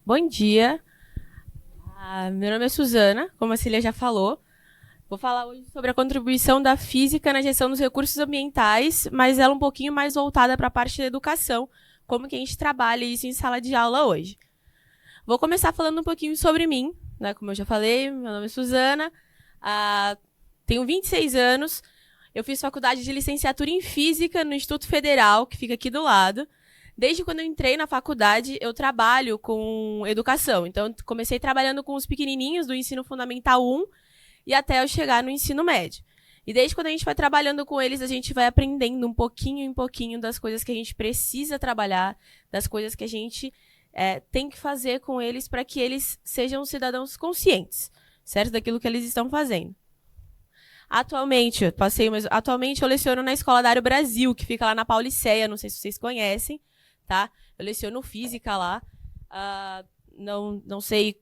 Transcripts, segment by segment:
Bom dia, meu nome é Suzana, como a Cília já falou. Vou falar hoje sobre a contribuição da física na gestão dos recursos ambientais, mas ela um pouquinho mais voltada para a parte da educação, como que a gente trabalha isso em sala de aula hoje. Vou começar falando um pouquinho sobre mim, né? Como eu já falei, meu nome é Suzana, tenho 26 anos, eu fiz faculdade de licenciatura em Física no Instituto Federal, que fica aqui do lado. Desde quando eu entrei na faculdade, eu trabalho com educação. Então, comecei trabalhando com os pequenininhos do ensino fundamental 1 e até eu chegar no ensino médio. E desde quando a gente vai trabalhando com eles, a gente vai aprendendo um pouquinho em pouquinho das coisas que a gente precisa trabalhar, das coisas que a gente tem que fazer com eles para que eles sejam cidadãos conscientes, certo? Daquilo que eles estão fazendo. Atualmente eu leciono na Escola Dário Brasil, que fica lá na Pauliceia, não sei se vocês conhecem, tá? Eu leciono física lá. Não sei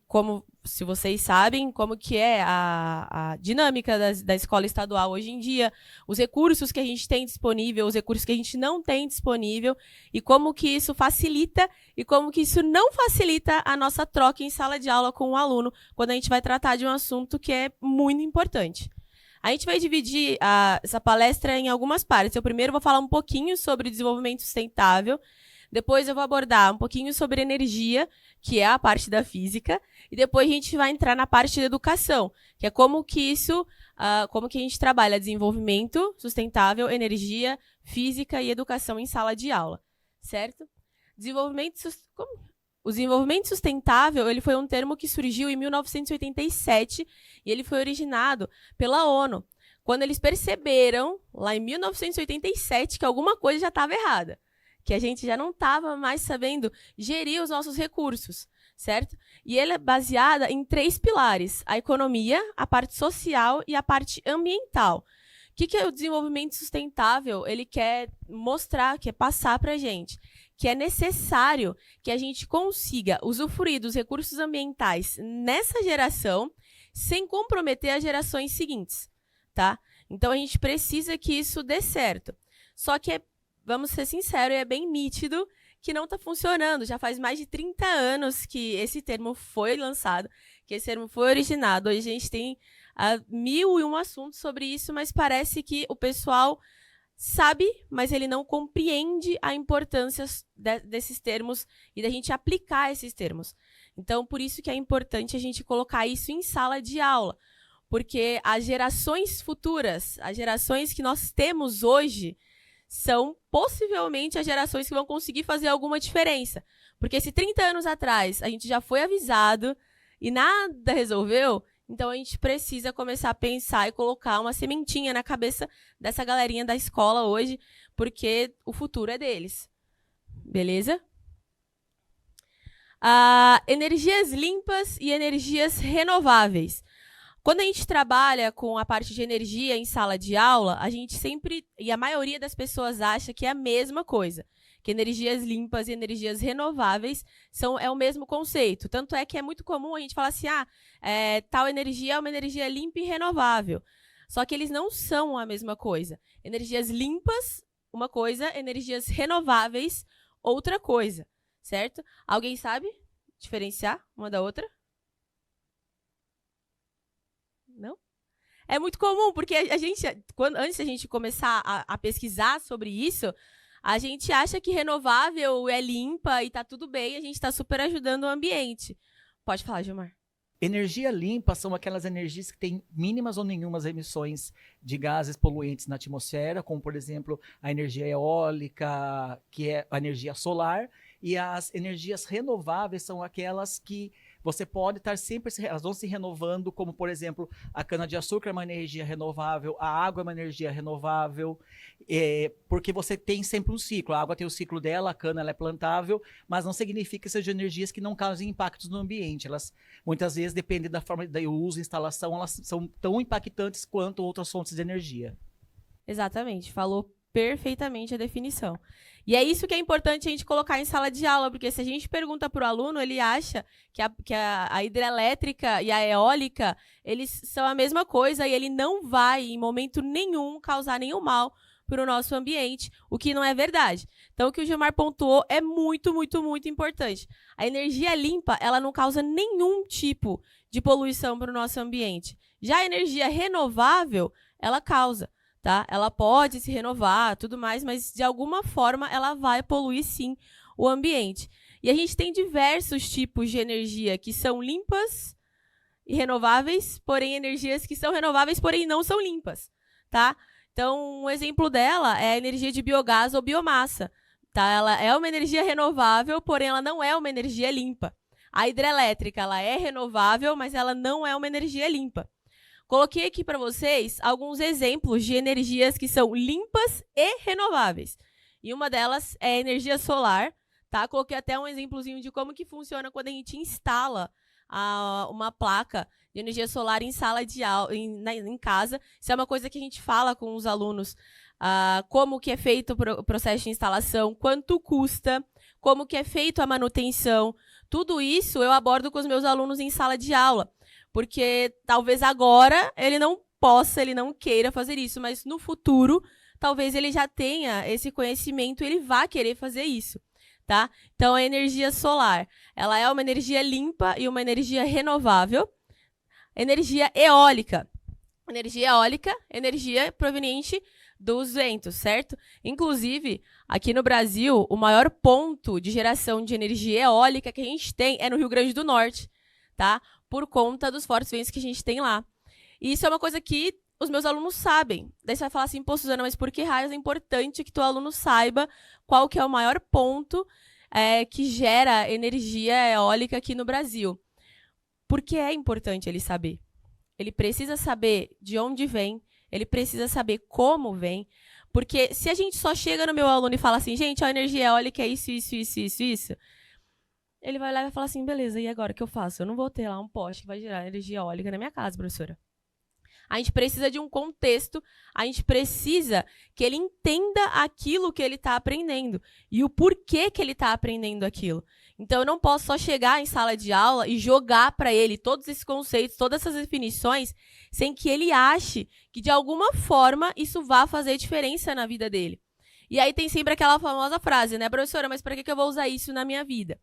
se vocês sabem como que é a dinâmica da escola estadual hoje em dia, os recursos que a gente tem disponível, os recursos que a gente não tem disponível, e como que isso facilita e como que isso não facilita a nossa troca em sala de aula com o aluno, quando a gente vai tratar de um assunto que é muito importante. A gente vai dividir essa palestra em algumas partes. Eu primeiro vou falar um pouquinho sobre desenvolvimento sustentável, depois eu vou abordar um pouquinho sobre energia, que é a parte da física, e depois a gente vai entrar na parte da educação, que é como que a gente trabalha desenvolvimento sustentável, energia, física e educação em sala de aula, certo? O desenvolvimento sustentável, ele foi um termo que surgiu em 1987 e ele foi originado pela ONU, quando eles perceberam, lá em 1987, que alguma coisa já estava errada, que a gente já não estava mais sabendo gerir os nossos recursos, certo? E ele é baseada em 3 pilares: a economia, a parte social e a parte ambiental. O que é o desenvolvimento sustentável? Ele quer mostrar, quer passar para a gente que é necessário que a gente consiga usufruir dos recursos ambientais nessa geração sem comprometer as gerações seguintes, tá? Então, a gente precisa que isso dê certo. Só que, vamos ser sinceros, é bem nítido que não está funcionando. Já faz mais de 30 anos que esse termo foi lançado, que esse termo foi originado. Hoje a gente tem 1001 assuntos sobre isso, mas parece que o pessoal sabe, mas ele não compreende a importância desses termos e da gente aplicar esses termos. Então, por isso que é importante a gente colocar isso em sala de aula, porque as gerações futuras, as gerações que nós temos hoje, são possivelmente as gerações que vão conseguir fazer alguma diferença. Porque se 30 anos atrás a gente já foi avisado e nada resolveu, então a gente precisa começar a pensar e colocar uma sementinha na cabeça dessa galerinha da escola hoje, porque o futuro é deles. Beleza? Energias limpas e energias renováveis. Quando a gente trabalha com a parte de energia em sala de aula, a gente sempre, e a maioria das pessoas acha que é a mesma coisa, que energias limpas e energias renováveis é o mesmo conceito. Tanto é que é muito comum a gente falar assim, tal energia é uma energia limpa e renovável. Só que eles não são a mesma coisa. Energias limpas, uma coisa, energias renováveis, outra coisa, certo? Alguém sabe diferenciar uma da outra? Não? É muito comum, porque antes da gente começar a pesquisar sobre isso, a gente acha que renovável é limpa e tá tudo bem, a gente está super ajudando o ambiente. Pode falar, Gilmar. Energia limpa são aquelas energias que têm mínimas ou nenhumas emissões de gases poluentes na atmosfera, como, por exemplo, a energia eólica, que é a energia solar, e as energias renováveis são aquelas que você pode estar sempre, elas vão se renovando, como, por exemplo, a cana-de-açúcar é uma energia renovável, a água é uma energia renovável, porque você tem sempre um ciclo. A água tem o ciclo dela, a cana ela é plantável, mas não significa que sejam energias que não causem impactos no ambiente. Elas, muitas vezes, dependem da forma de uso, instalação, elas são tão impactantes quanto outras fontes de energia. Exatamente, falou perfeitamente a definição. E é isso que é importante a gente colocar em sala de aula, porque se a gente pergunta para o aluno, ele acha que a hidrelétrica e a eólica, eles são a mesma coisa e ele não vai, em momento nenhum, causar nenhum mal para o nosso ambiente, o que não é verdade. Então, o que o Gilmar pontuou é muito, muito, muito importante. A energia limpa, ela não causa nenhum tipo de poluição para o nosso ambiente. Já a energia renovável, ela causa, tá? Ela pode se renovar, tudo mais, mas de alguma forma ela vai poluir sim o ambiente. E a gente tem diversos tipos de energia que são limpas e renováveis, porém energias que são renováveis, porém não são limpas, tá? Então, um exemplo dela é a energia de biogás ou biomassa, tá? Ela é uma energia renovável, porém ela não é uma energia limpa. A hidrelétrica, ela é renovável, mas ela não é uma energia limpa. Coloquei aqui para vocês alguns exemplos de energias que são limpas e renováveis. E uma delas é a energia solar, tá? Coloquei até um exemplozinho de como que funciona quando a gente instala uma placa de energia solar em sala de aula, em casa. Isso é uma coisa que a gente fala com os alunos, como que é feito o processo de instalação, quanto custa, como que é feito a manutenção. Tudo isso eu abordo com os meus alunos em sala de aula, porque talvez agora ele não possa, ele não queira fazer isso, mas no futuro, talvez ele já tenha esse conhecimento e ele vá querer fazer isso. Tá? Então, a energia solar, ela é uma energia limpa e uma energia renovável. Energia eólica. Energia proveniente dos ventos, certo? Inclusive, aqui no Brasil, o maior ponto de geração de energia eólica que a gente tem é no Rio Grande do Norte, tá? Por conta dos fortes ventos que a gente tem lá. E isso é uma coisa que os meus alunos sabem. Daí você vai falar assim, pô, Suzana, mas por que raios é importante que teu aluno saiba qual que é o maior ponto que gera energia eólica aqui no Brasil? Porque é importante ele saber. Ele precisa saber de onde vem, ele precisa saber como vem, porque se a gente só chega no meu aluno e fala assim, gente, a energia eólica é isso, ele vai lá e vai falar assim, beleza, e agora o que eu faço? Eu não vou ter lá um poste que vai gerar energia eólica na minha casa, professora. A gente precisa de um contexto, a gente precisa que ele entenda aquilo que ele está aprendendo e o porquê que ele está aprendendo aquilo. Então, eu não posso só chegar em sala de aula e jogar para ele todos esses conceitos, todas essas definições, sem que ele ache que, de alguma forma, isso vá fazer diferença na vida dele. E aí tem sempre aquela famosa frase, né, professora, mas para que eu vou usar isso na minha vida?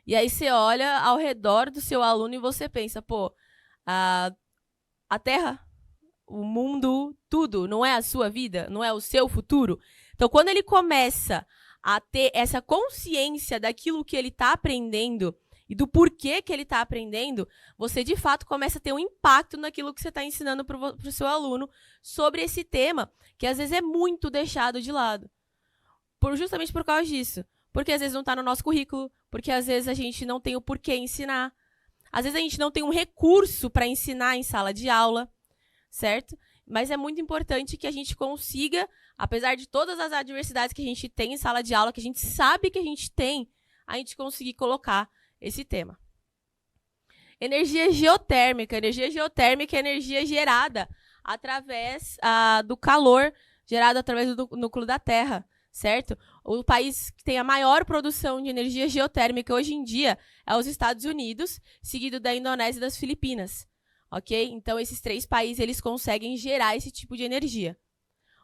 E aí você olha ao redor do seu aluno e você pensa, pô, a Terra, o mundo, tudo, não é a sua vida, não é o seu futuro. Então, quando ele começa a ter essa consciência daquilo que ele está aprendendo e do porquê que ele está aprendendo, você, de fato, começa a ter um impacto naquilo que você está ensinando para o seu aluno sobre esse tema, que às vezes é muito deixado de lado. Justamente por causa disso. Porque às vezes não está no nosso currículo, porque às vezes a gente não tem o porquê ensinar. Às vezes a gente não tem um recurso para ensinar em sala de aula, certo? Mas é muito importante que a gente consiga, apesar de todas as adversidades que a gente tem em sala de aula, que a gente sabe que a gente tem, a gente conseguir colocar esse tema. Energia geotérmica. Energia geotérmica é energia gerada através do calor, gerado através do núcleo da Terra, certo? O país que tem a maior produção de energia geotérmica hoje em dia é os Estados Unidos, seguido da Indonésia e das Filipinas. Ok? Então, esses 3 países, eles conseguem gerar esse tipo de energia.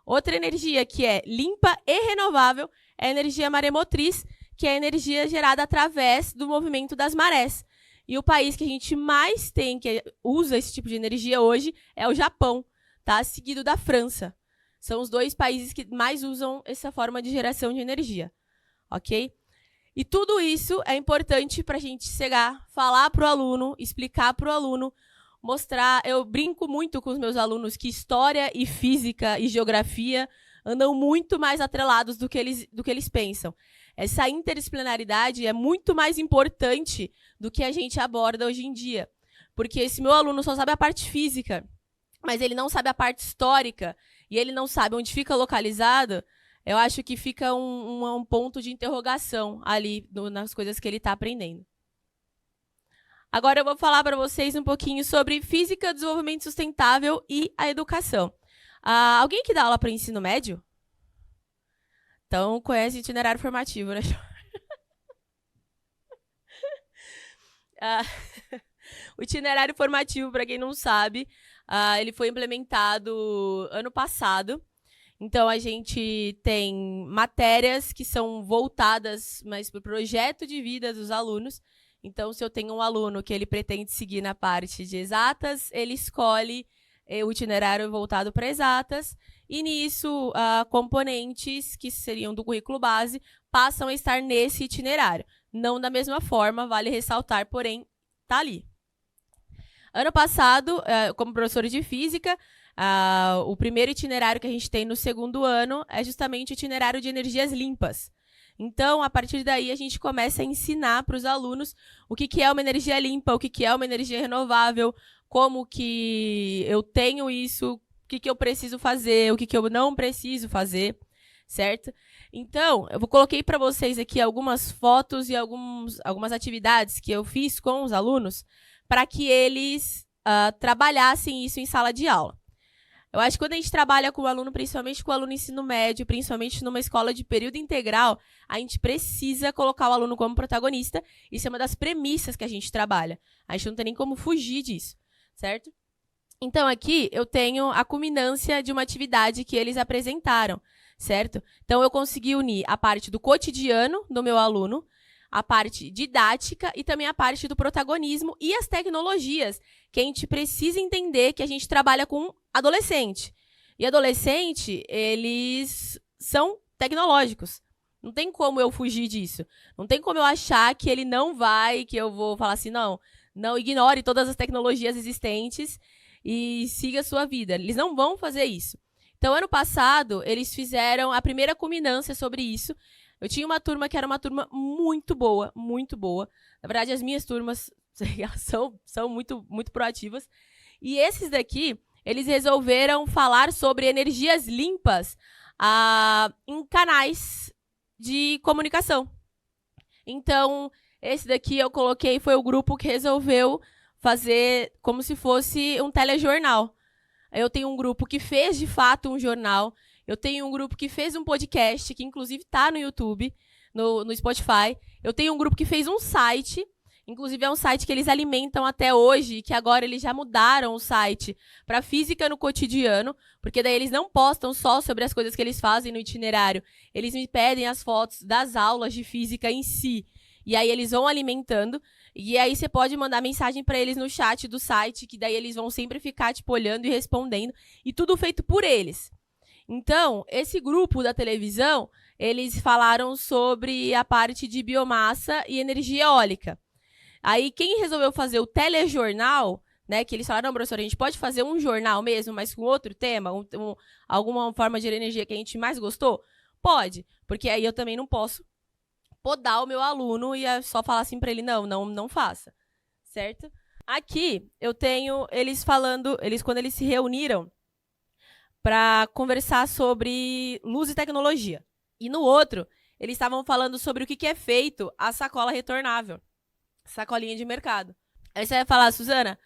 Outra energia que é limpa e renovável é a energia maremotriz, que é a energia gerada através do movimento das marés. E o país que a gente mais tem, que usa esse tipo de energia hoje, é o Japão, tá? Seguido da França. São os 2 países que mais usam essa forma de geração de energia. Ok? E tudo isso é importante para a gente chegar, falar para o aluno, explicar para o aluno, mostrar. Eu brinco muito com os meus alunos que história e física e geografia andam muito mais atrelados do que eles pensam. Essa interdisciplinaridade é muito mais importante do que a gente aborda hoje em dia. Porque se meu aluno só sabe a parte física, mas ele não sabe a parte histórica, e ele não sabe onde fica localizado, eu acho que fica um ponto de interrogação ali nas coisas que ele está aprendendo. Agora eu vou falar para vocês um pouquinho sobre física, desenvolvimento sustentável e a educação. Alguém que dá aula para ensino médio? Então, conhece o itinerário formativo, né? O itinerário formativo, para quem não sabe, ele foi implementado ano passado. Então, a gente tem matérias que são voltadas mais para o projeto de vida dos alunos. Então, se eu tenho um aluno que ele pretende seguir na parte de exatas, ele escolhe o itinerário voltado para exatas. E nisso, componentes que seriam do currículo base passam a estar nesse itinerário. Não da mesma forma, vale ressaltar, porém, está ali. Ano passado, como professora de física, o primeiro itinerário que a gente tem no segundo ano é justamente o itinerário de energias limpas. Então, a partir daí, a gente começa a ensinar para os alunos o que é uma energia limpa, o que é uma energia renovável, como que eu tenho isso, o que eu preciso fazer, o que eu não preciso fazer, certo? Então, eu coloquei para vocês aqui algumas fotos e algumas atividades que eu fiz com os alunos para que eles trabalhassem isso em sala de aula. Eu acho que quando a gente trabalha com o aluno, principalmente com o aluno ensino médio, principalmente numa escola de período integral, a gente precisa colocar o aluno como protagonista. Isso é uma das premissas que a gente trabalha. A gente não tem nem como fugir disso, certo? Então, aqui eu tenho a culminância de uma atividade que eles apresentaram, certo? Então, eu consegui unir a parte do cotidiano do meu aluno, a parte didática e também a parte do protagonismo e as tecnologias, que a gente precisa entender que a gente trabalha com adolescente. E adolescente, eles são tecnológicos. Não tem como eu fugir disso. Não tem como eu achar que ele não vai, que eu vou falar assim, não ignore todas as tecnologias existentes e siga a sua vida. Eles não vão fazer isso. Então, ano passado, eles fizeram a primeira culminância sobre isso. Eu tinha uma turma que era uma turma muito boa, muito boa. Na verdade, as minhas turmas são muito, muito proativas. E esses daqui, eles resolveram falar sobre energias limpas em canais de comunicação. Então, esse daqui eu coloquei, foi o grupo que resolveu fazer como se fosse um telejornal. Eu tenho um grupo que fez, de fato, um jornal. Eu tenho um grupo que fez um podcast, que inclusive está no YouTube, no Spotify. Eu tenho um grupo que fez um site, inclusive é um site que eles alimentam até hoje, que agora eles já mudaram o site para Física no Cotidiano, porque daí eles não postam só sobre as coisas que eles fazem no itinerário. Eles me pedem as fotos das aulas de física em si. E aí eles vão alimentando. E aí você pode mandar mensagem para eles no chat do site, que daí eles vão sempre ficar tipo olhando e respondendo. E tudo feito por eles. Então, esse grupo da televisão, eles falaram sobre a parte de biomassa e energia eólica. Aí, quem resolveu fazer o telejornal, né, que eles falaram, não, professor, a gente pode fazer um jornal mesmo, mas com outro tema, alguma forma de energia que a gente mais gostou? Pode, porque aí eu também não posso podar o meu aluno e só falar assim para ele, não faça, certo? Aqui, eu tenho eles falando, quando eles se reuniram, para conversar sobre luz e tecnologia. E no outro, eles estavam falando sobre o que é feito a sacola retornável, sacolinha de mercado. Aí você vai falar, Suzana,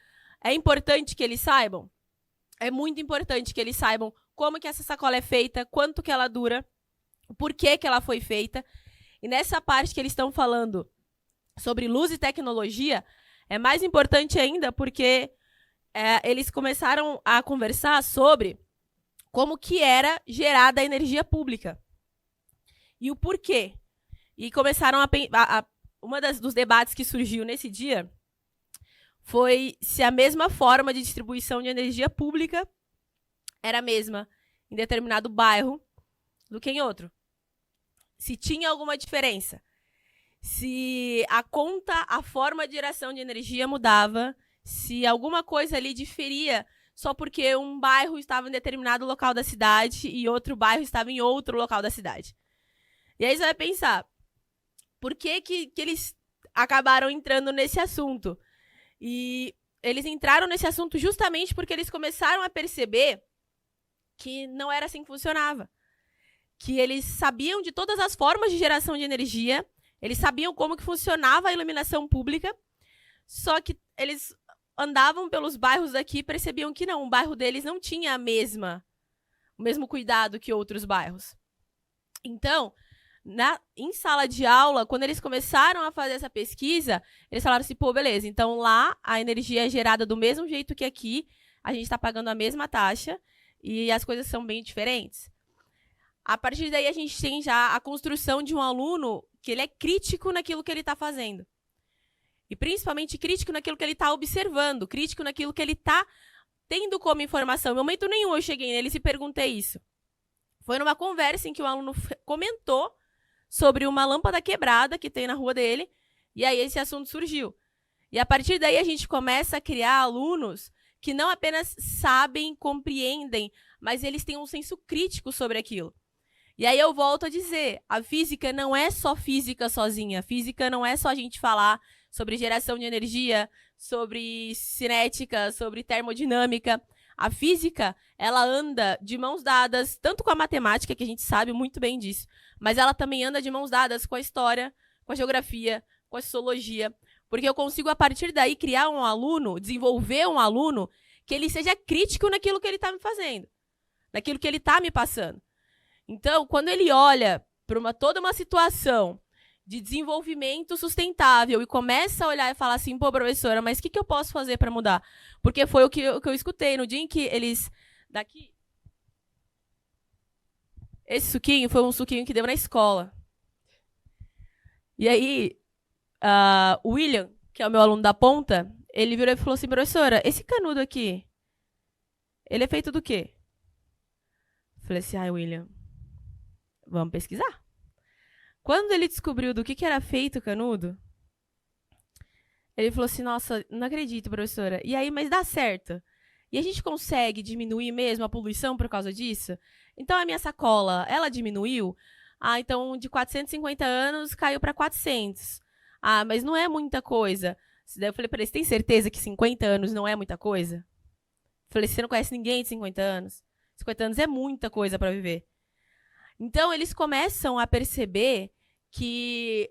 é importante que eles saibam? É muito importante que eles saibam como que essa sacola é feita, quanto que ela dura, por que ela foi feita. E nessa parte que eles estão falando sobre luz e tecnologia, é mais importante ainda porque eles começaram a conversar sobre como que era gerada a energia pública. E o porquê. E começaram dos debates que surgiu nesse dia foi se a mesma forma de distribuição de energia pública era a mesma em determinado bairro do que em outro. Se tinha alguma diferença. Se a forma de geração de energia mudava, se alguma coisa ali diferia só porque um bairro estava em determinado local da cidade e outro bairro estava em outro local da cidade. E aí você vai pensar, por que eles acabaram entrando nesse assunto? E eles entraram nesse assunto justamente porque eles começaram a perceber que não era assim que funcionava. Que eles sabiam de todas as formas de geração de energia, eles sabiam como que funcionava a iluminação pública, só que eles andavam pelos bairros daqui e percebiam que não, o bairro deles não tinha o mesmo cuidado que outros bairros. Então, em sala de aula, quando eles começaram a fazer essa pesquisa, eles falaram assim, pô, beleza, então lá a energia é gerada do mesmo jeito que aqui, a gente está pagando a mesma taxa e as coisas são bem diferentes. A partir daí, a gente tem já a construção de um aluno que ele é crítico naquilo que ele está fazendo. E principalmente crítico naquilo que ele está observando, crítico naquilo que ele está tendo como informação. Em momento nenhum eu cheguei nele e perguntei isso. Foi numa conversa em que o aluno comentou sobre uma lâmpada quebrada que tem na rua dele, e aí esse assunto surgiu. E a partir daí a gente começa a criar alunos que não apenas sabem, compreendem, mas eles têm um senso crítico sobre aquilo. E aí eu volto a dizer, a física não é só física sozinha. A física não é só a gente falar sobre geração de energia, sobre cinética, sobre termodinâmica. A física, ela anda de mãos dadas, tanto com a matemática, que a gente sabe muito bem disso, mas ela também anda de mãos dadas com a história, com a geografia, com a sociologia, porque eu consigo, a partir daí, criar um aluno, desenvolver um aluno que ele seja crítico naquilo que ele está me fazendo, naquilo que ele está me passando. Então, quando ele olha para toda uma situação de desenvolvimento sustentável e começa a olhar e falar assim, pô, professora, mas o que eu posso fazer para mudar? Porque foi o que eu escutei no dia em que eles... Daqui... Esse suquinho foi um suquinho que deu na escola. E aí, o William, que é o meu aluno da ponta, ele virou e falou assim, professora, esse canudo aqui, ele é feito do quê? Eu falei assim, William, vamos pesquisar. Quando ele descobriu do que era feito o canudo, ele falou assim, nossa, não acredito, professora. E aí, mas dá certo? E a gente consegue diminuir mesmo a poluição por causa disso? Então, a minha sacola, ela diminuiu? Então, de 450 anos, caiu para 400. Mas não é muita coisa. Daí eu falei para ele, você tem certeza que 50 anos não é muita coisa? Eu falei, você não conhece ninguém de 50 anos? 50 anos é muita coisa para viver. Então, eles começam a perceber que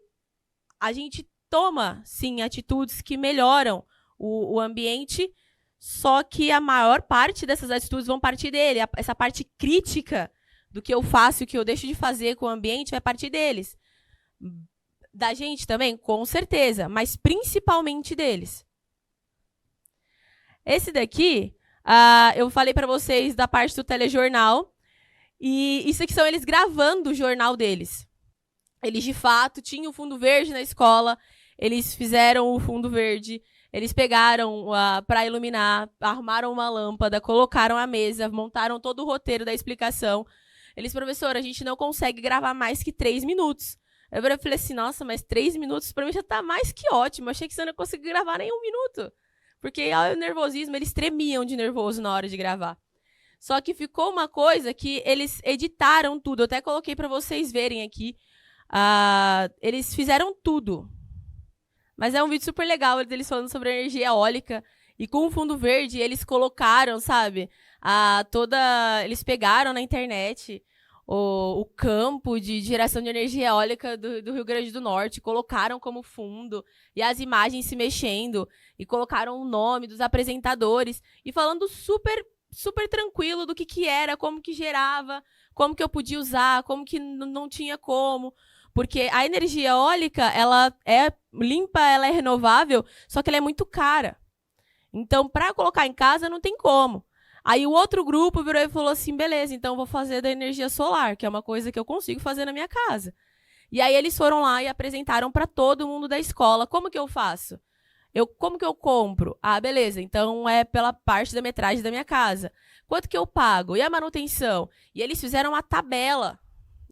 a gente toma, sim, atitudes que melhoram o ambiente, só que a maior parte dessas atitudes vão partir dele. Essa parte crítica do que eu faço e o que eu deixo de fazer com o ambiente vai partir deles. Da gente também, com certeza, mas principalmente deles. Esse daqui, eu falei para vocês da parte do telejornal, e isso aqui são eles gravando o jornal deles. Eles, de fato, tinham o fundo verde na escola, eles fizeram o fundo verde, eles pegaram para iluminar, arrumaram uma lâmpada, colocaram a mesa, montaram todo o roteiro da explicação. Eles, professora, a gente não consegue gravar mais que 3 minutos. Eu falei assim, nossa, mas 3 minutos para mim já tá mais que ótimo. Eu achei que você não ia conseguir gravar nem 1 minuto. Porque o nervosismo, eles tremiam de nervoso na hora de gravar. Só que ficou uma coisa que eles editaram tudo. Eu até coloquei para vocês verem aqui. Eles fizeram tudo. Mas é um vídeo super legal, eles falando sobre a energia eólica. E com o fundo verde, eles colocaram, sabe? Eles pegaram na internet o campo de geração de energia eólica do Rio Grande do Norte, colocaram como fundo, e as imagens se mexendo, e colocaram o nome dos apresentadores, e falando super, super tranquilo do que era, como que gerava, como que eu podia usar, como que não tinha como. Porque a energia eólica, ela é limpa, ela é renovável, só que ela é muito cara. Então, para colocar em casa, não tem como. Aí o outro grupo virou e falou assim, beleza, então eu vou fazer da energia solar, que é uma coisa que eu consigo fazer na minha casa. E aí eles foram lá e apresentaram para todo mundo da escola. Como que eu faço? Como que eu compro? Beleza, então é pela parte da metragem da minha casa. Quanto que eu pago? E a manutenção? E eles fizeram uma tabela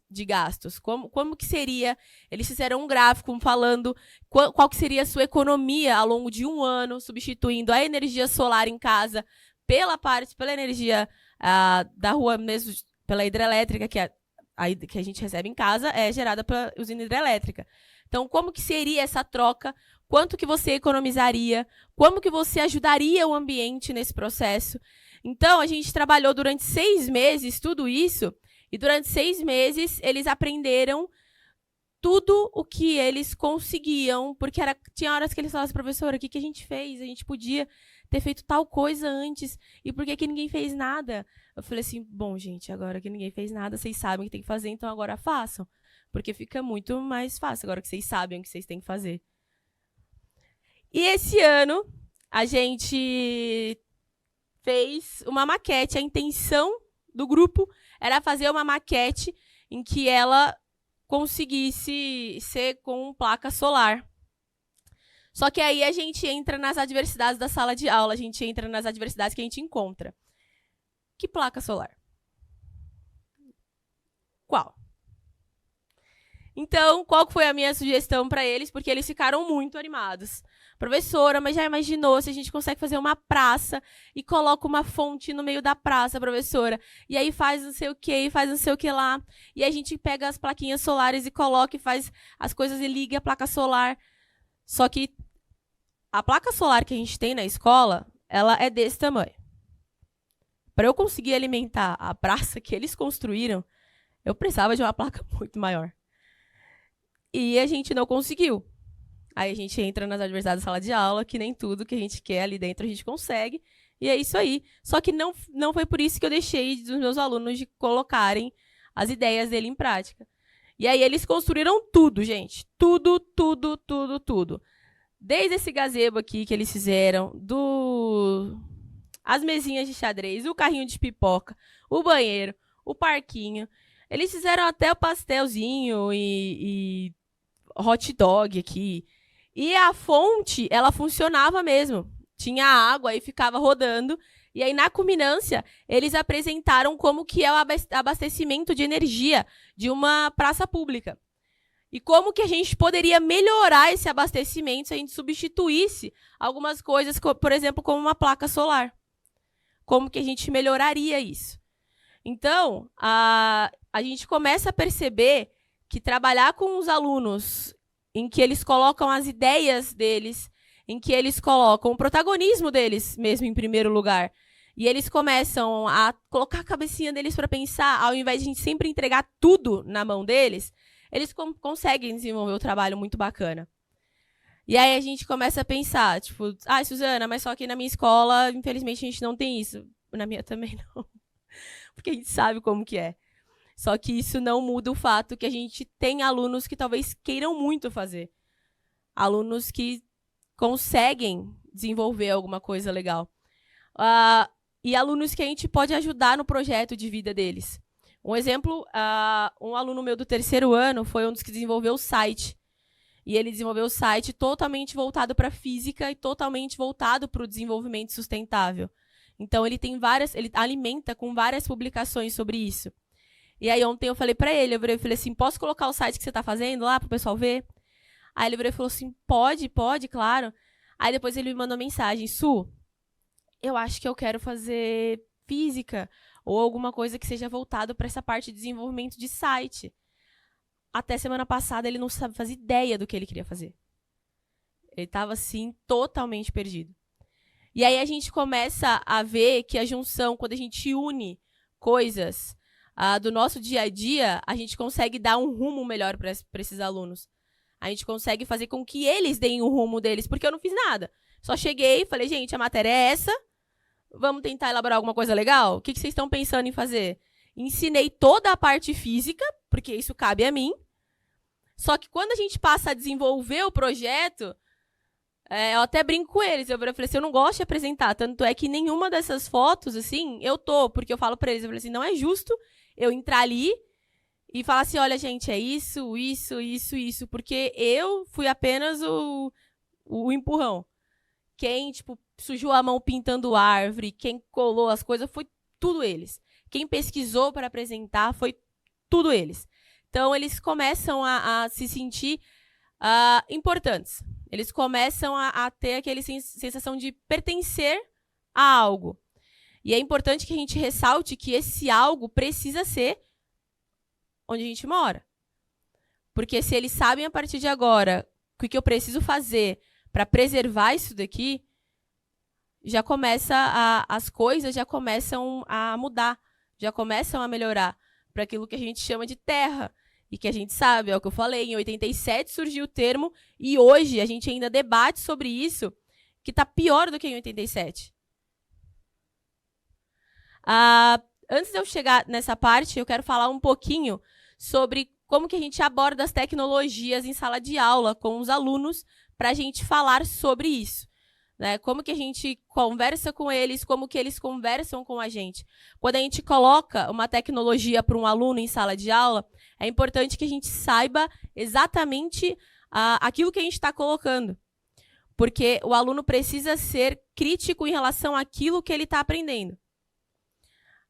de gastos. Como que seria? Eles fizeram um gráfico falando qual que seria a sua economia ao longo de 1 ano, substituindo a energia solar em casa pela energia da rua mesmo, pela hidrelétrica, que a gente recebe em casa, é gerada pela usina hidrelétrica. Então, como que seria essa troca? Quanto que você economizaria? Como que você ajudaria o ambiente nesse processo? Então, a gente trabalhou durante 6 meses tudo isso, e durante 6 meses eles aprenderam tudo o que eles conseguiam, porque tinha horas que eles falavam assim, professora, o que a gente fez? A gente podia ter feito tal coisa antes, e por que ninguém fez nada? Eu falei assim, bom, gente, agora que ninguém fez nada, vocês sabem o que tem que fazer, então agora façam, porque fica muito mais fácil agora que vocês sabem o que vocês têm que fazer. E esse ano, a gente fez uma maquete, a intenção do grupo era fazer uma maquete em que ela conseguisse ser com placa solar. Só que aí a gente entra nas adversidades da sala de aula, a gente entra nas adversidades que a gente encontra. Que placa solar? Qual? Então, qual foi a minha sugestão para eles? Porque eles ficaram muito animados. Professora, mas já imaginou se a gente consegue fazer uma praça e coloca uma fonte no meio da praça, professora? E aí faz não sei o que, faz não sei o que lá. E a gente pega as plaquinhas solares e coloca e faz as coisas e liga a placa solar. Só que a placa solar que a gente tem na escola, ela é desse tamanho. Para eu conseguir alimentar a praça que eles construíram, eu precisava de uma placa muito maior. E a gente não conseguiu. Aí a gente entra nas adversidades da sala de aula, que nem tudo que a gente quer ali dentro a gente consegue. E é isso aí. Só que não foi por isso que eu deixei dos meus alunos de colocarem as ideias dele em prática. E aí eles construíram tudo, gente. Tudo, tudo, tudo, tudo. Desde esse gazebo aqui que eles fizeram, as mesinhas de xadrez, o carrinho de pipoca, o banheiro, o parquinho. Eles fizeram até o pastelzinho e hot dog aqui. E a fonte, ela funcionava mesmo. Tinha água e ficava rodando. E aí, na culminância, eles apresentaram como que é o abastecimento de energia de uma praça pública. E como que a gente poderia melhorar esse abastecimento se a gente substituísse algumas coisas, por exemplo, como uma placa solar. Como que a gente melhoraria isso? Então, a gente começa a perceber que trabalhar com os alunos em que eles colocam as ideias deles, em que eles colocam o protagonismo deles mesmo em primeiro lugar, e eles começam a colocar a cabecinha deles para pensar, ao invés de a gente sempre entregar tudo na mão deles, eles conseguem desenvolver um trabalho muito bacana. E aí a gente começa a pensar, tipo, Suzana, mas só que na minha escola, infelizmente, a gente não tem isso. Na minha também não. Porque a gente sabe como que é. Só que isso não muda o fato que a gente tem alunos que talvez queiram muito fazer. Alunos que conseguem desenvolver alguma coisa legal. E alunos que a gente pode ajudar no projeto de vida deles. Um exemplo, um aluno meu do 3º ano foi um dos que desenvolveu o site. E ele desenvolveu o site totalmente voltado para a física e totalmente voltado para o desenvolvimento sustentável. Então, ele alimenta com várias publicações sobre isso. E aí, ontem eu falei para ele, eu falei assim, posso colocar o site que você está fazendo lá para o pessoal ver? Aí ele virou e falou assim, pode, claro. Aí depois ele me mandou mensagem, Su, eu acho que eu quero fazer física ou alguma coisa que seja voltado para essa parte de desenvolvimento de site. Até semana passada ele não fazia ideia do que ele queria fazer. Ele estava, assim, totalmente perdido. E aí a gente começa a ver que a junção, quando a gente une coisas do nosso dia a dia, a gente consegue dar um rumo melhor para esses alunos. A gente consegue fazer com que eles deem o rumo deles, porque eu não fiz nada. Só cheguei e falei, gente, a matéria é essa, vamos tentar elaborar alguma coisa legal? O que vocês estão pensando em fazer? Ensinei toda a parte física, porque isso cabe a mim. Só que quando a gente passa a desenvolver o projeto, eu até brinco com eles. Eu falei assim, eu não gosto de apresentar. Tanto é que nenhuma dessas fotos, assim, porque eu falo para eles, eu falei assim, não é justo eu entrar ali e falar assim, olha, gente, é isso, porque eu fui apenas o empurrão. Quem, tipo, sujou a mão pintando árvore, quem colou as coisas, foi tudo eles. Quem pesquisou para apresentar, foi tudo eles. Então, eles começam a se sentir importantes. Eles começam a ter aquela sensação de pertencer a algo. E é importante que a gente ressalte que esse algo precisa ser onde a gente mora. Porque se eles sabem a partir de agora o que eu preciso fazer para preservar isso daqui, já começa as coisas já começam a mudar, já começam a melhorar para aquilo que a gente chama de terra. E que a gente sabe, é o que eu falei, em 87 surgiu o termo e hoje a gente ainda debate sobre isso, que está pior do que em 87. Antes de eu chegar nessa parte, eu quero falar um pouquinho sobre como que a gente aborda as tecnologias em sala de aula com os alunos para a gente falar sobre isso. Né? Como que a gente conversa com eles, como que eles conversam com a gente. Quando a gente coloca uma tecnologia para um aluno em sala de aula, é importante que a gente saiba exatamente aquilo que a gente está colocando. Porque o aluno precisa ser crítico em relação àquilo que ele está aprendendo.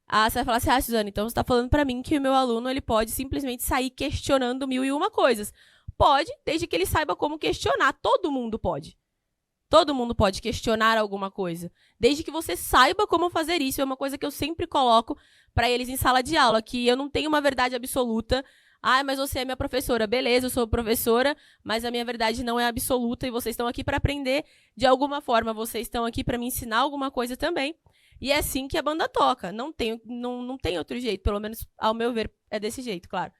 Você vai falar assim, Suzana, então você está falando para mim que o meu aluno ele pode simplesmente sair questionando 1001 coisas. Pode, desde que ele saiba como questionar. Todo mundo pode. Todo mundo pode questionar alguma coisa. Desde que você saiba como fazer isso. É uma coisa que eu sempre coloco para eles em sala de aula, que eu não tenho uma verdade absoluta. Mas você é minha professora. Beleza, eu sou professora, mas a minha verdade não é absoluta e vocês estão aqui para aprender de alguma forma. Vocês estão aqui para me ensinar alguma coisa também. E é assim que a banda toca. Não tem outro jeito, pelo menos ao meu ver, é desse jeito, claro.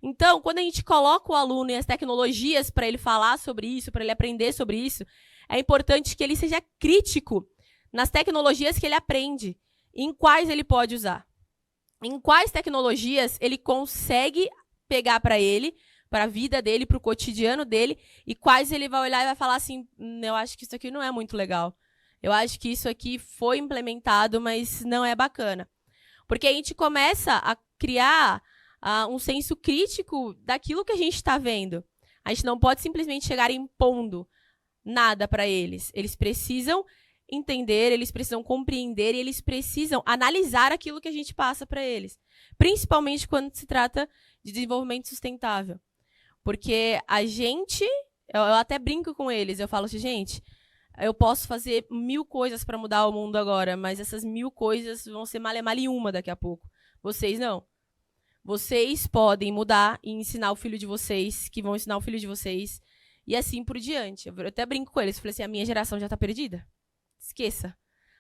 Então, quando a gente coloca o aluno e as tecnologias para ele falar sobre isso, para ele aprender sobre isso, é importante que ele seja crítico nas tecnologias que ele aprende, em quais ele pode usar. Em quais tecnologias ele consegue pegar para ele, para a vida dele, para o cotidiano dele, e quais ele vai olhar e vai falar assim, eu acho que isso aqui não é muito legal. Eu acho que isso aqui foi implementado, mas não é bacana. Porque a gente começa a criar um senso crítico daquilo que a gente está vendo. A gente não pode simplesmente chegar impondo nada para eles. Eles precisam entender, eles precisam compreender e eles precisam analisar aquilo que a gente passa para eles. Principalmente quando se trata de desenvolvimento sustentável. Porque a gente, eu até brinco com eles, eu falo assim, gente, eu posso fazer 1000 coisas para mudar o mundo agora, mas essas 1000 coisas vão ser male uma daqui a pouco. Vocês não. Vocês podem mudar e ensinar o filho de vocês, que vão ensinar o filho de vocês, e assim por diante. Eu até brinco com eles, falei assim, a minha geração já está perdida. Esqueça.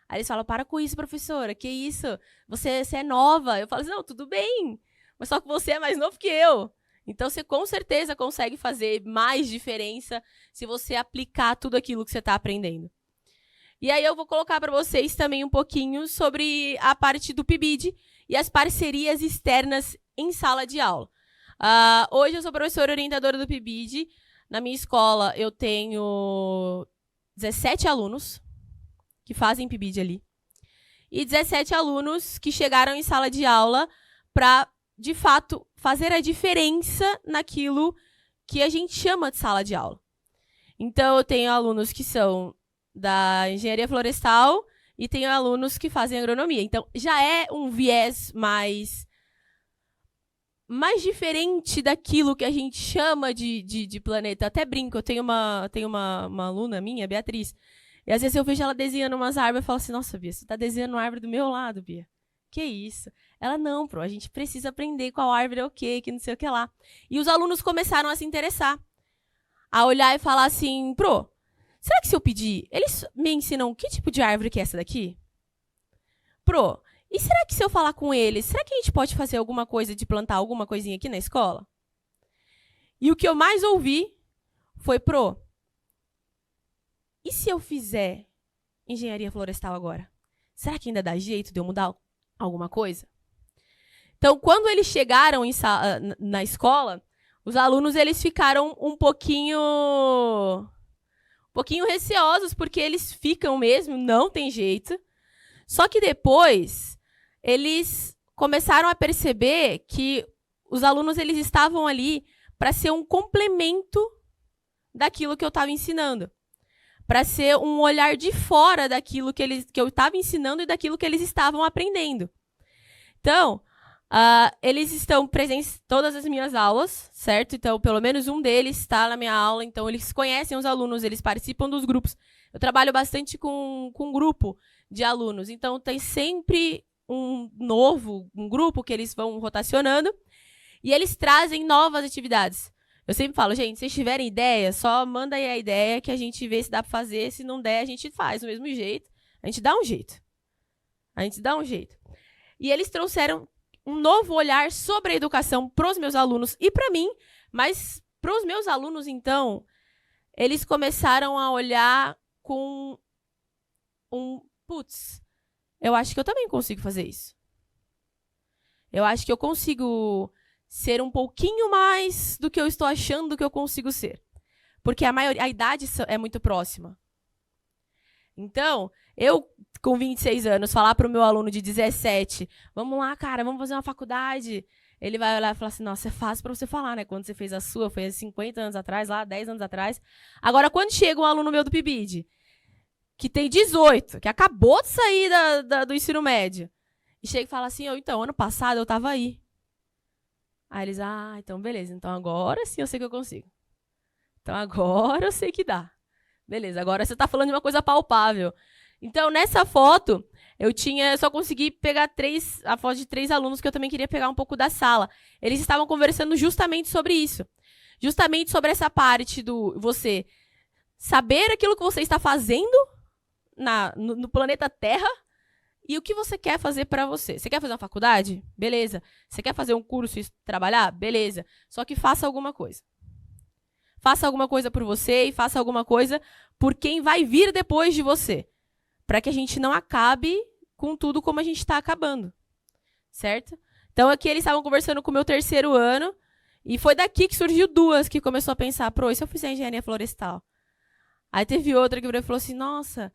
Aí eles falam, para com isso, professora, que isso? Você é nova. Eu falo assim, não, tudo bem, mas só que você é mais novo que eu. Então, você com certeza consegue fazer mais diferença se você aplicar tudo aquilo que você está aprendendo. E aí eu vou colocar para vocês também um pouquinho sobre a parte do PIBID e as parcerias externas em sala de aula. Hoje eu sou professora orientadora do PIBID. Na minha escola eu tenho 17 alunos que fazem PIBID ali. E 17 alunos que chegaram em sala de aula para, de fato, fazer a diferença naquilo que a gente chama de sala de aula. Então, eu tenho alunos que são da engenharia florestal e tenho alunos que fazem agronomia. Então, já é um viés mais diferente daquilo que a gente chama de planeta. Eu até brinco, eu tenho uma aluna minha, Beatriz, e às vezes eu vejo ela desenhando umas árvores e falo assim, nossa, Bia, você está desenhando uma árvore do meu lado, Bia. Que isso? Ela, não, a gente precisa aprender qual árvore é o quê, que não sei o que lá. E os alunos começaram a se interessar, a olhar e falar assim, será que se eu pedir, eles me ensinam que tipo de árvore que é essa daqui? E será que se eu falar com eles, será que a gente pode fazer alguma coisa de plantar alguma coisinha aqui na escola? E o que eu mais ouvi foi, e se eu fizer engenharia florestal agora? Será que ainda dá jeito de eu mudar alguma coisa? Então, quando eles chegaram na escola, os alunos eles ficaram um pouquinho receosos, porque eles ficam mesmo, não tem jeito. Só que depois, eles começaram a perceber que os alunos eles estavam ali para ser um complemento daquilo que eu estava ensinando. Para ser um olhar de fora daquilo que eu estava ensinando e daquilo que eles estavam aprendendo. Então, eles estão presentes em todas as minhas aulas, certo? Então, pelo menos um deles está na minha aula, então eles conhecem os alunos, eles participam dos grupos. Eu trabalho bastante com um grupo de alunos, então tem sempre um grupo que eles vão rotacionando e eles trazem novas atividades. Eu sempre falo, gente, se vocês tiverem ideia, só manda aí a ideia que a gente vê se dá para fazer. Se não der, a gente faz do mesmo jeito. A gente dá um jeito. E eles trouxeram um novo olhar sobre a educação para os meus alunos e para mim, mas para os meus alunos, então, eles começaram a olhar com eu acho que eu também consigo fazer isso. Eu acho que eu consigo ser um pouquinho mais do que eu estou achando que eu consigo ser. Porque a idade é muito próxima. Então, eu, com 26 anos, falar para o meu aluno de 17, vamos lá, cara, vamos fazer uma faculdade, ele vai olhar e falar assim, nossa, é fácil para você falar, né? Quando você fez a sua, foi há 50 anos atrás, lá, 10 anos atrás. Agora, quando chega um aluno meu do PIBID, que tem 18, que acabou de sair do ensino médio, e chega e fala assim, então, ano passado eu tava aí. Aí eles, então beleza, então agora sim eu sei que eu consigo. Então agora eu sei que dá. Beleza, agora você tá falando de uma coisa palpável. Então, nessa foto, eu só consegui pegar a foto de 3 alunos que eu também queria pegar um pouco da sala. Eles estavam conversando justamente sobre isso. Justamente sobre essa parte do você saber aquilo que você está fazendo no planeta Terra e o que você quer fazer para você. Você quer fazer uma faculdade? Beleza. Você quer fazer um curso e trabalhar? Beleza. Só que faça alguma coisa. Faça alguma coisa por você e faça alguma coisa por quem vai vir depois de você. Para que a gente não acabe com tudo como a gente está acabando. Certo? Então, aqui eles estavam conversando com o meu 3º ano. E foi daqui que surgiu 2 que começou a pensar, e se eu fizer engenharia florestal? Aí teve outra que falou assim, nossa,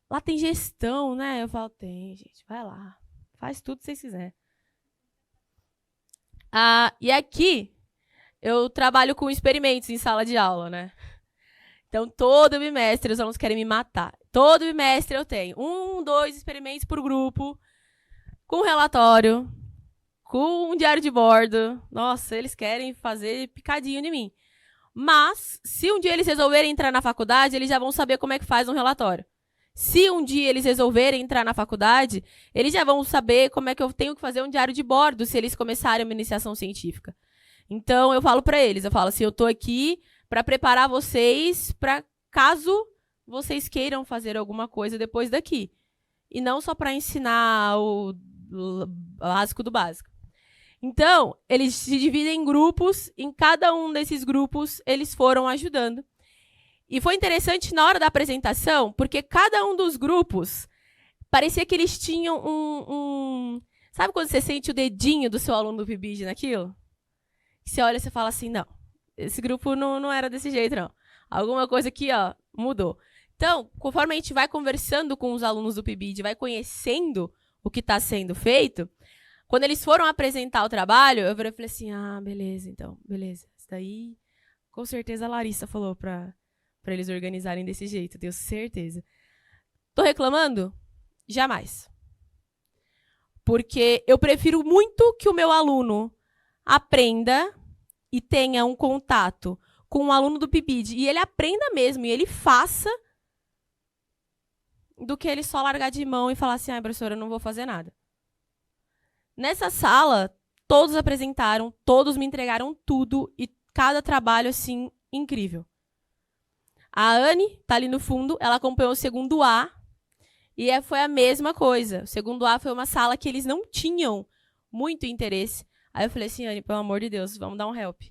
lá tem gestão, né? Eu falo, tem, gente, vai lá. Faz tudo que vocês quiserem. E aqui, eu trabalho com experimentos em sala de aula, né? Então, todo bimestre os alunos querem me matar. Todo bimestre eu tenho 1, 2 experimentos por grupo, com relatório, com um diário de bordo. Nossa, eles querem fazer picadinho de mim. Mas, se um dia eles resolverem entrar na faculdade, eles já vão saber como é que faz um relatório. Se um dia eles resolverem entrar na faculdade, eles já vão saber como é que eu tenho que fazer um diário de bordo se eles começarem uma iniciação científica. Então, eu falo para eles, eu falo assim, eu tô aqui para preparar vocês para caso vocês queiram fazer alguma coisa depois daqui. E não só para ensinar o básico do básico. Então, eles se dividem em grupos, em cada um desses grupos eles foram ajudando. E foi interessante na hora da apresentação, porque cada um dos grupos parecia que eles tinham Sabe quando você sente o dedinho do seu aluno do PIBID naquilo? Você olha e você fala assim, não, esse grupo não era desse jeito, não. Alguma coisa aqui, mudou. Então, conforme a gente vai conversando com os alunos do PIBID, vai conhecendo o que está sendo feito, quando eles foram apresentar o trabalho, eu falei assim, beleza, então, beleza. Isso daí, com certeza a Larissa falou para eles organizarem desse jeito, tenho certeza. Tô reclamando? Jamais. Porque eu prefiro muito que o meu aluno aprenda e tenha um contato com um aluno do PIBID e ele aprenda mesmo e ele faça do que ele só largar de mão e falar assim, professora, eu não vou fazer nada. Nessa sala, todos apresentaram, todos me entregaram tudo e cada trabalho, assim, incrível. A Anne tá ali no fundo, ela acompanhou o 2º A e foi a mesma coisa. O 2º A foi uma sala que eles não tinham muito interesse. Aí eu falei assim, Anne, pelo amor de Deus, vamos dar um help.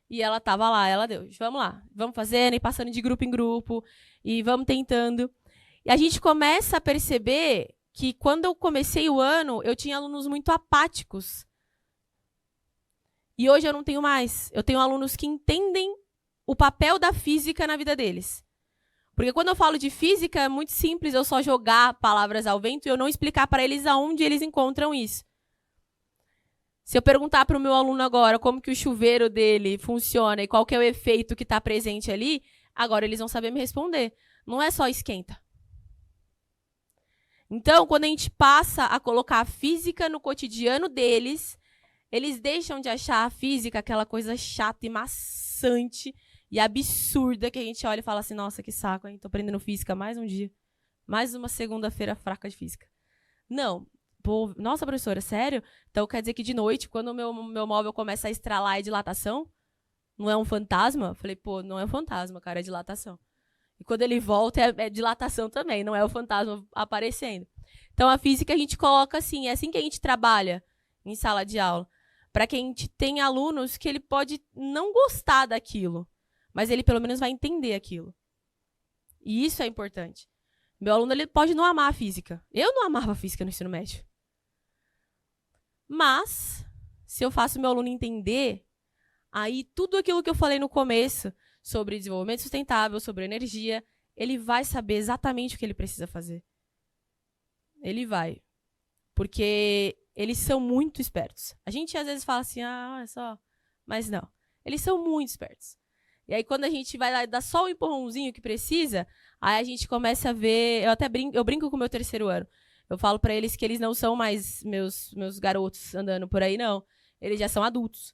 E ela tava lá, ela deu, vamos lá, vamos fazendo e passando de grupo em grupo e vamos tentando. E a gente começa a perceber que quando eu comecei o ano, eu tinha alunos muito apáticos. E hoje eu não tenho mais. Eu tenho alunos que entendem o papel da física na vida deles. Porque quando eu falo de física, é muito simples eu só jogar palavras ao vento e eu não explicar para eles aonde eles encontram isso. Se eu perguntar para o meu aluno agora como que o chuveiro dele funciona e qual que é o efeito que está presente ali, agora eles vão saber me responder. Não é só esquenta. Então, quando a gente passa a colocar a física no cotidiano deles, eles deixam de achar a física aquela coisa chata e maçante e absurda que a gente olha e fala assim, nossa, que saco, hein? Tô aprendendo física mais um dia. Mais uma segunda-feira fraca de física. Não. Pô, nossa, professora, sério? Então quer dizer que de noite, quando o meu móvel começa a estralar, é dilatação? Não é um fantasma? Falei, pô, não é um fantasma, cara, é dilatação. E quando ele volta, é dilatação também, não é o fantasma aparecendo. Então, a física a gente coloca assim, é assim que a gente trabalha em sala de aula. Para que a gente tenha alunos que ele pode não gostar daquilo, mas ele pelo menos vai entender aquilo. E isso é importante. Meu aluno ele pode não amar a física. Eu não amava a física no ensino médio. Mas, se eu faço meu aluno entender, aí tudo aquilo que eu falei no começo sobre desenvolvimento sustentável, sobre energia, ele vai saber exatamente o que ele precisa fazer. Ele vai. Porque eles são muito espertos. A gente às vezes fala assim, olha só, mas não. Eles são muito espertos. E aí quando a gente vai lá, dar só o empurrãozinho que precisa, aí a gente começa a ver, eu brinco com o meu 3º ano. Eu falo pra eles que eles não são mais meus garotos andando por aí, não. Eles já são adultos.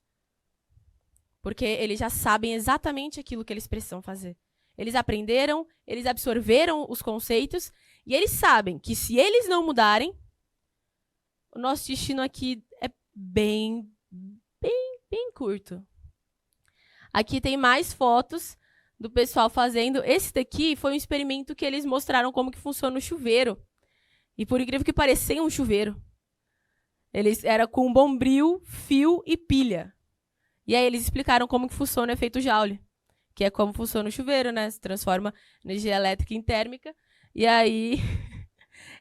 Porque eles já sabem exatamente aquilo que eles precisam fazer. Eles aprenderam, eles absorveram os conceitos, e eles sabem que se eles não mudarem, o nosso destino aqui é bem curto. Aqui tem mais fotos do pessoal fazendo. Esse daqui foi um experimento que eles mostraram como que funciona o chuveiro. E por incrível que pareça, um chuveiro. Era com bombril, fio e pilha. E aí eles explicaram como que funciona o efeito Joule, que é como funciona o chuveiro, né? Se transforma energia elétrica em térmica. E aí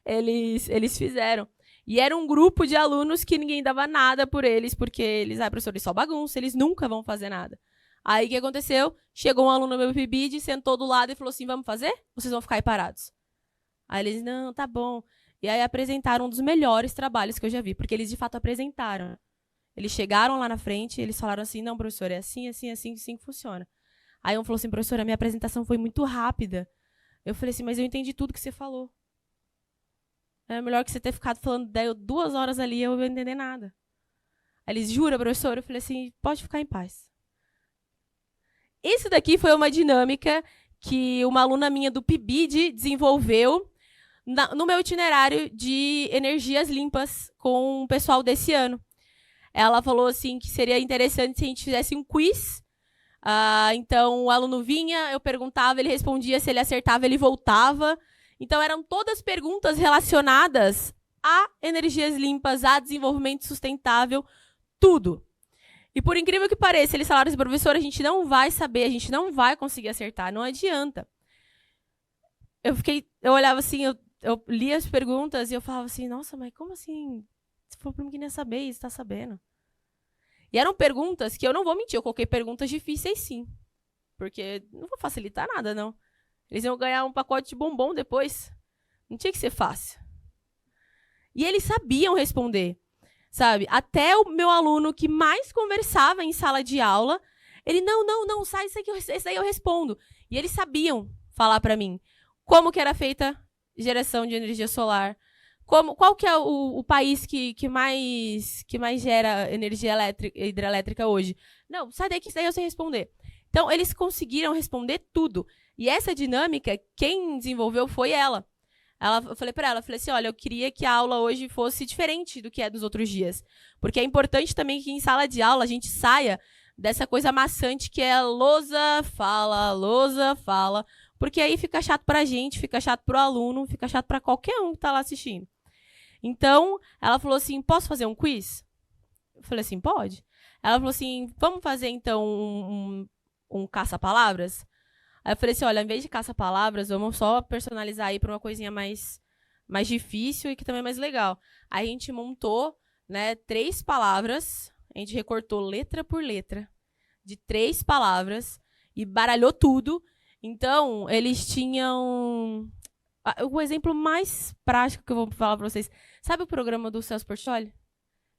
eles fizeram. E era um grupo de alunos que ninguém dava nada por eles, porque eles, professor, eles só bagunça, eles nunca vão fazer nada. Aí o que aconteceu? Chegou um aluno no meu PIBID, sentou do lado e falou assim, vamos fazer? Vocês vão ficar aí parados? Aí eles, não, tá bom. E aí apresentaram um dos melhores trabalhos que eu já vi, porque eles de fato apresentaram. Eles chegaram lá na frente e eles falaram assim, não, professor, é assim, assim, assim, assim que funciona. Aí um falou assim, professor, a minha apresentação foi muito rápida. Eu falei assim, mas eu entendi tudo que você falou. É melhor que você ter ficado falando 2 horas ali e eu não entender nada. Aí eles, jura, professor? Eu falei assim, pode ficar em paz. Isso daqui foi uma dinâmica que uma aluna minha do PIBID desenvolveu no meu itinerário de energias limpas com o pessoal desse ano. Ela falou assim que seria interessante se a gente fizesse um quiz. Então, o aluno vinha, eu perguntava, ele respondia, se ele acertava, ele voltava. Então, eram todas perguntas relacionadas a energias limpas, a desenvolvimento sustentável, tudo. E por incrível que pareça, eles falaram assim, professor, a gente não vai saber, a gente não vai conseguir acertar, não adianta. Eu olhava assim, eu lia as perguntas e eu falava assim, nossa, mas como assim? Se for para mim que nem saber, isso tá sabendo. E eram perguntas que eu não vou mentir, eu coloquei perguntas difíceis sim. Porque não vou facilitar nada, não. Eles iam ganhar um pacote de bombom depois. Não tinha que ser fácil. E eles sabiam responder, sabe? Até o meu aluno que mais conversava em sala de aula, ele, não, sai, isso aí eu respondo. E eles sabiam falar para mim como que era feita geração de energia solar, qual que é o país que mais gera energia hidrelétrica hoje? Não, sai daí que isso daí eu sei responder. Então, eles conseguiram responder tudo. E essa dinâmica, quem desenvolveu foi ela. Eu falei para ela, assim, olha, eu queria que a aula hoje fosse diferente do que é dos outros dias. Porque é importante também que em sala de aula a gente saia dessa coisa maçante que é lousa, fala. Porque aí fica chato pra gente, fica chato pro aluno, fica chato para qualquer um que tá lá assistindo. Então, ela falou assim, posso fazer um quiz? Eu falei assim, pode. Ela falou assim, vamos fazer então um caça-palavras? Aí eu falei assim, olha, ao invés de caça-palavras, vamos só personalizar aí para uma coisinha mais difícil e que também é mais legal. Aí a gente montou, né, 3 palavras, a gente recortou letra por letra de 3 palavras e baralhou tudo. Então, eles tinham... O exemplo mais prático que eu vou falar para vocês. Sabe o programa do Celso Portiolli?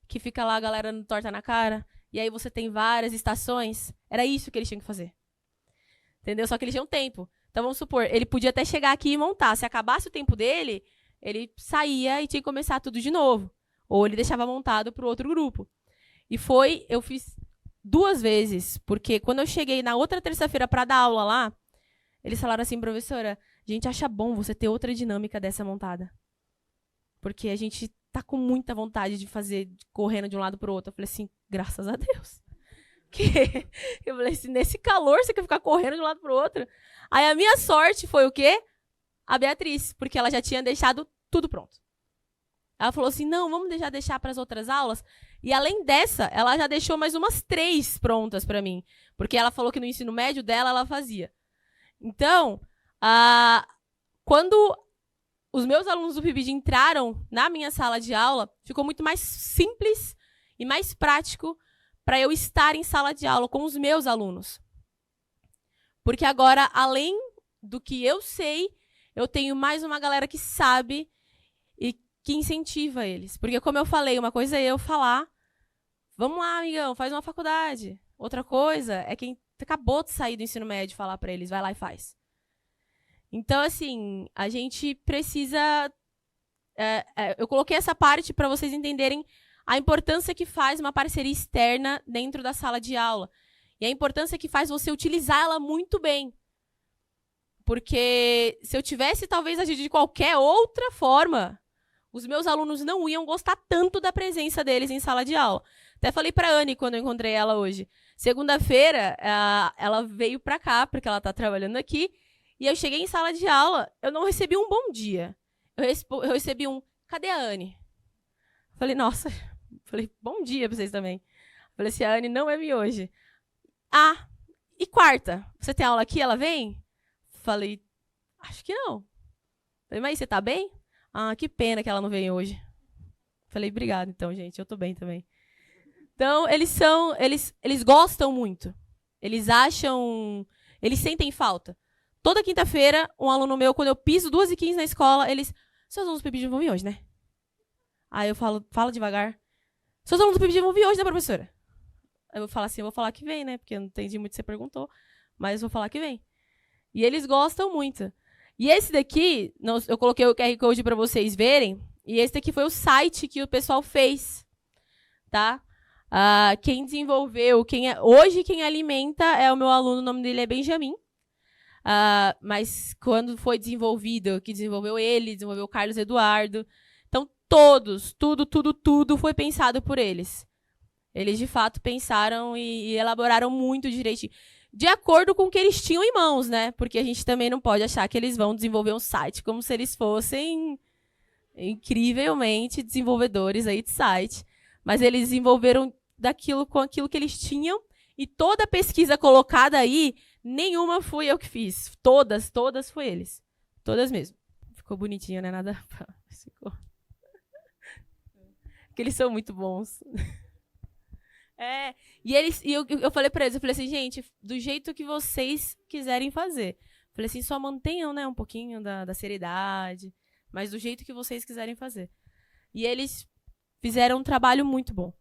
Que fica lá a galera torta na cara, e aí você tem várias estações? Era isso que eles tinham que fazer. Entendeu? Só que eles tinham tempo. Então, vamos supor, ele podia até chegar aqui e montar. Se acabasse o tempo dele, ele saía e tinha que começar tudo de novo. Ou ele deixava montado para o outro grupo. E eu fiz 2 vezes, porque quando eu cheguei na outra terça-feira para dar aula lá, eles falaram assim, professora, a gente acha bom você ter outra dinâmica dessa montada. Porque a gente tá com muita vontade de fazer, correndo de um lado para o outro. Eu falei assim, graças a Deus. Eu falei assim, nesse calor você quer ficar correndo de um lado para o outro? Aí a minha sorte foi o quê? A Beatriz, porque ela já tinha deixado tudo pronto. Ela falou assim, não, vamos deixar para as outras aulas. E além dessa, ela já deixou mais umas 3 prontas para mim. Porque ela falou que no ensino médio dela, ela fazia. Então, quando os meus alunos do PIBID entraram na minha sala de aula, ficou muito mais simples e mais prático para eu estar em sala de aula com os meus alunos. Porque agora, além do que eu sei, eu tenho mais uma galera que sabe e que incentiva eles. Porque, como eu falei, uma coisa é eu falar, vamos lá, amigão, faz uma faculdade. Outra coisa é quem acabou de sair do ensino médio falar para eles, vai lá e faz. Então, assim, a gente precisa... eu coloquei essa parte para vocês entenderem a importância que faz uma parceria externa dentro da sala de aula. E a importância que faz você utilizar ela muito bem. Porque se eu tivesse, talvez, agido de qualquer outra forma, os meus alunos não iam gostar tanto da presença deles em sala de aula. Até falei para a Anne, quando eu encontrei ela hoje. Segunda-feira, ela veio para cá, porque ela está trabalhando aqui, e eu cheguei em sala de aula, eu não recebi um bom dia. Eu recebi um, cadê a Anne? Falei, nossa, falei, bom dia para vocês também. Falei assim, a Anne não é vir hoje. Ah, e quarta? Você tem aula aqui, ela vem? Falei, acho que não. Falei, mas você tá bem? Ah, que pena que ela não veio hoje. Falei, obrigada então, gente, eu tô bem também. Então, eles gostam muito. Eles sentem falta. Toda quinta-feira, um aluno meu, quando eu piso 2h15 na escola, seus alunos do PIBID vão vir hoje, né? Aí eu fala devagar. Seus alunos do PIBID vão vir hoje, né, professora? Eu vou falar assim, eu vou falar que vem, né? Porque eu não entendi muito o que você perguntou, mas eu vou falar que vem. E eles gostam muito. E esse daqui, eu coloquei o QR Code para vocês verem, e esse daqui foi o site que o pessoal fez, tá? Quem desenvolveu, hoje quem alimenta é o meu aluno, o nome dele é Benjamin. Mas quando foi desenvolvido, que desenvolveu ele, desenvolveu o Carlos Eduardo. Então, tudo foi pensado por eles. Eles, de fato, pensaram e elaboraram muito direitinho. De acordo com o que eles tinham em mãos, né? Porque a gente também não pode achar que eles vão desenvolver um site como se eles fossem incrivelmente desenvolvedores aí de site. Mas eles desenvolveram com aquilo que eles tinham, e toda a pesquisa colocada aí, nenhuma fui eu que fiz. Todas foi eles. Todas mesmo. Ficou bonitinho, né? Nada. Ficou. Porque eles são muito bons. E eu falei pra eles, eu falei assim, gente, do jeito que vocês quiserem fazer. Falei assim, só mantenham, né, um pouquinho da seriedade, mas do jeito que vocês quiserem fazer. E eles fizeram um trabalho muito bom.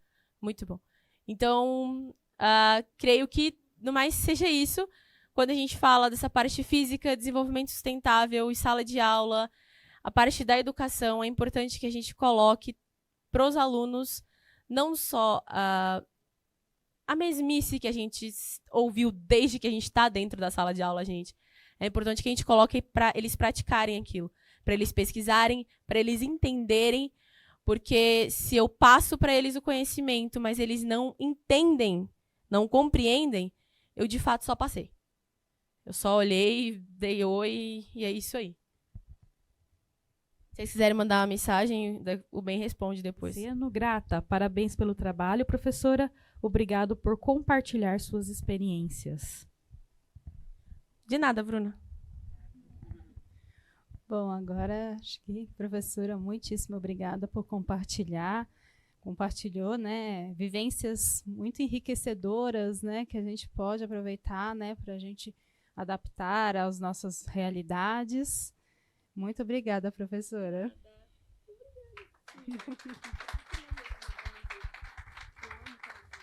Muito bom. Então, creio que, no mais, seja isso. Quando a gente fala dessa parte física, desenvolvimento sustentável e sala de aula, a parte da educação, é importante que a gente coloque para os alunos não só a mesmice que a gente ouviu desde que a gente está dentro da sala de aula, gente. É importante que a gente coloque para eles praticarem aquilo, para eles pesquisarem, para eles entenderem, porque se eu passo para eles o conhecimento, mas eles não entendem, não compreendem, eu de fato só passei. Eu só olhei, dei oi e é isso aí. Se vocês quiserem mandar uma mensagem, o Ben responde depois. Sendo grata, parabéns pelo trabalho, professora. Obrigado por compartilhar suas experiências. De nada, Bruna. Bom, agora acho que, professora, muitíssimo obrigada por compartilhar. Compartilhou, né, vivências muito enriquecedoras, né, que a gente pode aproveitar, né, para a gente adaptar às nossas realidades. Muito obrigada, professora. Obrigada.